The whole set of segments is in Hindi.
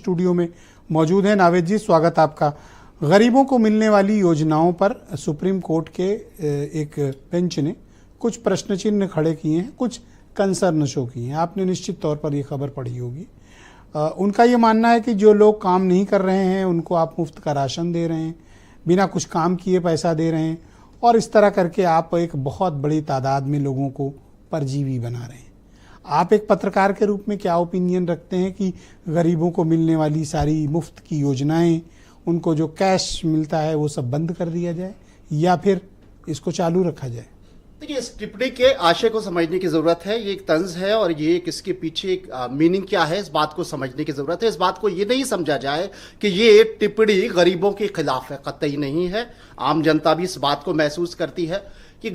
स्टूडियो में मौजूद हैं। नावेद जी, स्वागत आपका। गरीबों को मिलने वाली योजनाओं पर सुप्रीम कोर्ट के एक बेंच ने कुछ प्रश्न चिन्ह खड़े किए हैं, कुछ कंसर्न शो किए हैं। आपने निश्चित तौर पर ये खबर पढ़ी होगी। उनका ये मानना है कि जो लोग काम नहीं कर रहे हैं उनको आप मुफ्त का राशन दे रहे हैं, बिना कुछ काम किए पैसा दे रहे हैं, और इस तरह करके आप एक बहुत बड़ी तादाद में लोगों को परजीवी बना रहे हैं। आप एक पत्रकार के रूप में क्या ओपिनियन रखते हैं कि गरीबों को मिलने वाली सारी मुफ्त की योजनाएं, उनको जो कैश मिलता है वो सब बंद कर दिया जाए या फिर इसको चालू रखा जाए? देखिए, इस टिप्पणी के आशय को समझने की जरूरत है। ये एक तंज है और ये इसके पीछे एक मीनिंग क्या है, इस बात को समझने की जरूरत है। इस बात को ये नहीं समझा जाए कि ये टिप्पणी गरीबों के खिलाफ है, कतई नहीं है। आम जनता भी इस बात को महसूस करती है कि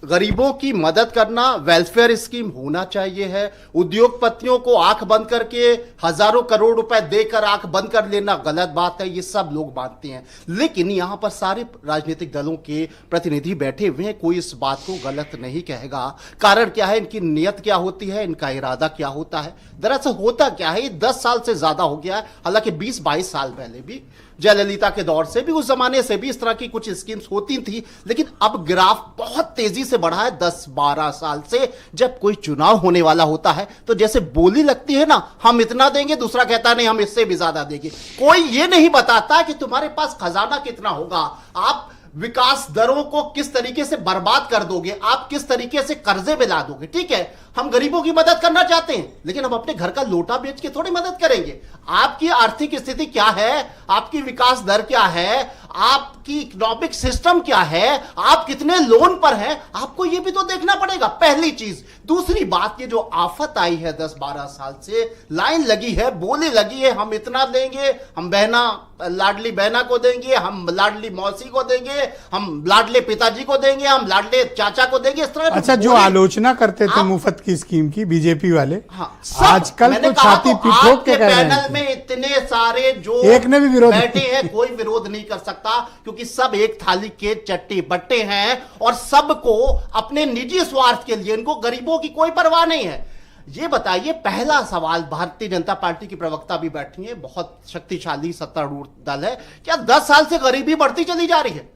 गरीबों की मदद करना वेलफेयर स्कीम होना चाहिए है। उद्योगपतियों को आंख बंद करके हजारों करोड़ रुपए देकर आंख बंद कर लेना गलत बात है, ये सब लोग मानते हैं। लेकिन यहां पर सारे राजनीतिक दलों के प्रतिनिधि बैठे हुए हैं, कोई इस बात को गलत नहीं कहेगा। कारण क्या है, इनकी नीयत क्या होती है, इनका इरादा क्या होता है। दरअसल होता क्या है, ये 10 साल से ज्यादा हो गया है, हालांकि 20-22 साल पहले भी जयललिता के दौर से भी, उस जमाने से भी इस तरह की कुछ स्कीम्स होती थी। लेकिन अब ग्राफ बहुत तेजी से बढ़ा है 10-12 साल से। जब कोई चुनाव होने वाला होता है तो जैसे बोली लगती है ना, हम इतना देंगे, दूसरा कहता नहीं हम इससे भी ज्यादा देंगे। कोई ये नहीं बताता कि तुम्हारे पास खजाना कितना होगा, आप विकास दरों को किस तरीके से बर्बाद कर दोगे, आप किस तरीके से कर्जे में ला दोगे। ठीक है, हम गरीबों की मदद करना चाहते हैं, लेकिन हम अपने घर का लोटा बेच के थोड़ी मदद करेंगे। आपकी आर्थिक स्थिति क्या है, आपकी विकास दर क्या है, आपकी इकोनॉमिक सिस्टम क्या है, आप कितने लोन पर हैं, आपको यह भी तो देखना पड़ेगा, पहली चीज। दूसरी बात, ये जो आफत आई है 10-12 साल से, लाइन लगी है, बोली लगी है, हम इतना देंगे, हम लाडली बहना को देंगे, हम लाडली मौसी को देंगे, हम लाडले पिताजी को देंगे, हम लाडले चाचा को देंगे, इस तरह। अच्छा, जो आलोचना करते थे मुफ्त की स्कीम की बीजेपी वाले, हाँ, आजकल तो छाती पीट के कह रहे हैं। पैनल में इतने सारे जो एक ने भी विरोध बैठे हैं, कोई विरोध नहीं कर सकता, क्योंकि सब एक थाली के चट्टी बट्टे हैं और सबको अपने निजी स्वार्थ के लिए, इनको गरीबों की कोई परवाह नहीं है। ये बताइए, पहला सवाल, भारतीय जनता पार्टी की प्रवक्ता भी बैठी है, बहुत शक्तिशाली सत्तारूढ़ दल है, क्या 10 साल से गरीबी बढ़ती चली जा रही है?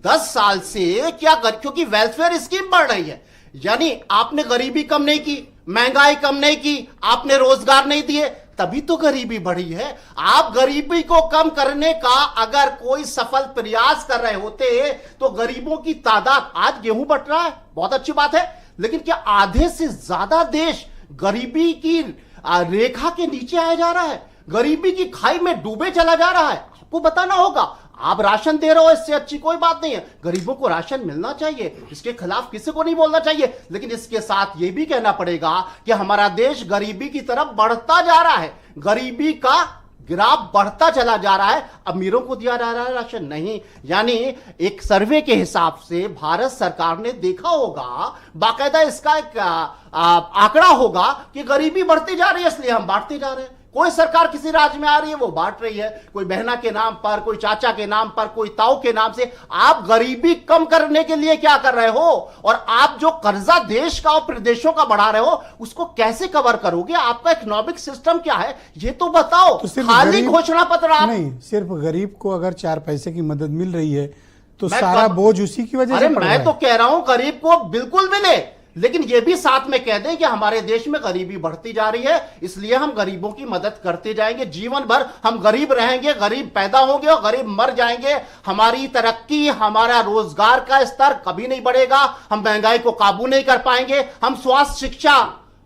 10 साल से क्या क्योंकि वेलफेयर स्कीम बढ़ रही है, यानी आपने गरीबी कम नहीं की, महंगाई कम नहीं की, आपने रोजगार नहीं दिए, तभी तो गरीबी बढ़ी है। आप गरीबी को कम करने का अगर कोई सफल प्रयास कर रहे होते तो गरीबों की तादाद, आज गेहूं बट रहा है, बहुत अच्छी बात है, लेकिन क्या आधे से ज्यादा देश गरीबी की रेखा के नीचे आया जा रहा है, गरीबी की खाई में डूबे चला जा रहा है? आपको बताना होगा। आप राशन दे रहे हो, इससे अच्छी कोई बात नहीं है, गरीबों को राशन मिलना चाहिए, इसके खिलाफ किसी को नहीं बोलना चाहिए। लेकिन इसके साथ यह भी कहना पड़ेगा कि हमारा देश गरीबी की तरफ बढ़ता जा रहा है, गरीबी का ग्राफ बढ़ता चला जा रहा है। अमीरों को दिया जा रहा है राशन नहीं, यानी एक सर्वे के हिसाब से भारत सरकार ने देखा होगा, बाकायदा इसका एक आंकड़ा होगा कि गरीबी बढ़ती जा रही है, इसलिए हम बांटते जा रहे हैं। कोई सरकार किसी राज्य में आ रही है, वो बांट रही है, कोई बहना के नाम पर, कोई चाचा के नाम पर, कोई ताऊ के नाम से। आप गरीबी कम करने के लिए क्या कर रहे हो, और आप जो कर्जा देश का और प्रदेशों का बढ़ा रहे हो, उसको कैसे कवर करोगे? आपका इकोनॉमिक सिस्टम क्या है, ये तो बताओ। तो खाली घोषणा पत्र नहीं, सिर्फ गरीब को अगर 4 पैसे की मदद मिल रही है तो सारा बोझ उसी की वजह से पड़ रहा है। मैं तो कह रहा हूं गरीब को बिल्कुल मिले, लेकिन यह भी साथ में कह दें कि हमारे देश में गरीबी बढ़ती जा रही है, इसलिए हम गरीबों की मदद करते जाएंगे। जीवन भर हम गरीब रहेंगे, गरीब पैदा होंगे और गरीब मर जाएंगे। हमारी तरक्की, हमारा रोजगार का स्तर कभी नहीं बढ़ेगा, हम महंगाई को काबू नहीं कर पाएंगे, हम स्वास्थ्य शिक्षा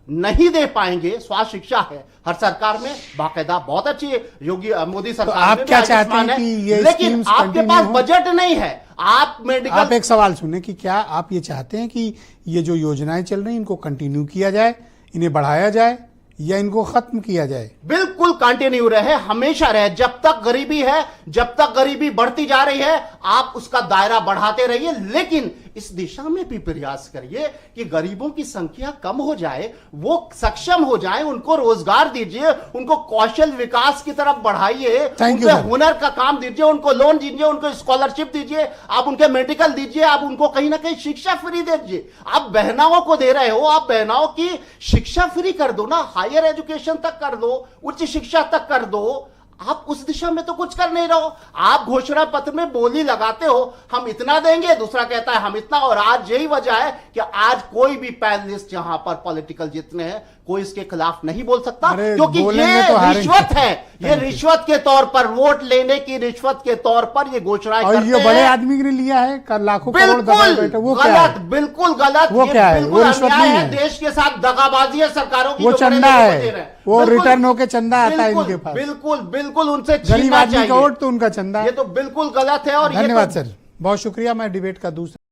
नहीं दे पाएंगे। स्वास्थ्य शिक्षा है हर सरकार में बाकायदा, बहुत अच्छी योगी मोदी सरकार तो आप क्या चाहते हैं कि ये लेकिन आपके पास बजट नहीं है। आप एक सवाल सुने कि क्या आप ये चाहते हैं कि ये जो योजनाएं चल रही हैं इनको कंटिन्यू किया जाए, इन्हें बढ़ाया जाए, या इनको खत्म किया जाए? बिल्कुल कंटिन्यू रहे, हमेशा रहे, जब तक गरीबी है, जब तक गरीबी बढ़ती जा रही है, आप उसका दायरा बढ़ाते रहिए, लेकिन इस दिशा में भी प्रयास करिए कि गरीबों की संख्या कम हो जाए, वो सक्षम हो जाए, उनको रोजगार दीजिए, उनको कौशल विकास की तरफ बढ़ाइए, Thank you, उनके sir. हुनर का काम दीजिए, उनको लोन दीजिए, उनको स्कॉलरशिप दीजिए, आप उनके मेडिकल दीजिए, आप उनको कहीं ना कहीं शिक्षा फ्री दीजिए। आप बहनाओं को दे रहे हो, आप बहनाओं की शिक्षा फ्री कर दो ना, हायर एजुकेशन तक कर दो, उच्च शिक्षा तक कर दो। आप उस दिशा में तो कुछ कर नहीं रहो। आप घोषणा पत्र में बोली लगाते हो हम इतना देंगे, दूसरा कहता है हम इतना, और आज यही वजह है कि आज कोई भी पैनलिस्ट यहां पर पॉलिटिकल जितने हैं कोई इसके खिलाफ नहीं बोल सकता, अरे क्योंकि बोलेंगे ये तो हारेंगे। रिश्वत है, ये रिश्वत के तौर पर, वोट लेने की रिश्वत के तौर पर ये घोषणाएं और करते ये बड़े हैं। आदमी ने लिया है लाखों करोड़ दबाए बिल्कुल बैठे, वो क्या गलत, है? बिल्कुल गलत, वो ये क्या है? बिल्कुल वो रिश्वत अन्याय नहीं है, है। देश के साथ दगाबाजी है सरकारों की, वो जो बड़े चंदा लोगों को दे है, रहे हैं। वो बिल्कुल, रिटर्न होके चंदा आता है बिल्कुल, इनके पास। बिल्कुल बिल्कुल उनसे गरीब छीनना आदमी का चाहिए। वोट तो उनका चंदा ये है। तो बिल्कुल गलत है। और ये धन्यवाद तो सर, बहुत शुक्रिया। मैं डिबेट का दूसरा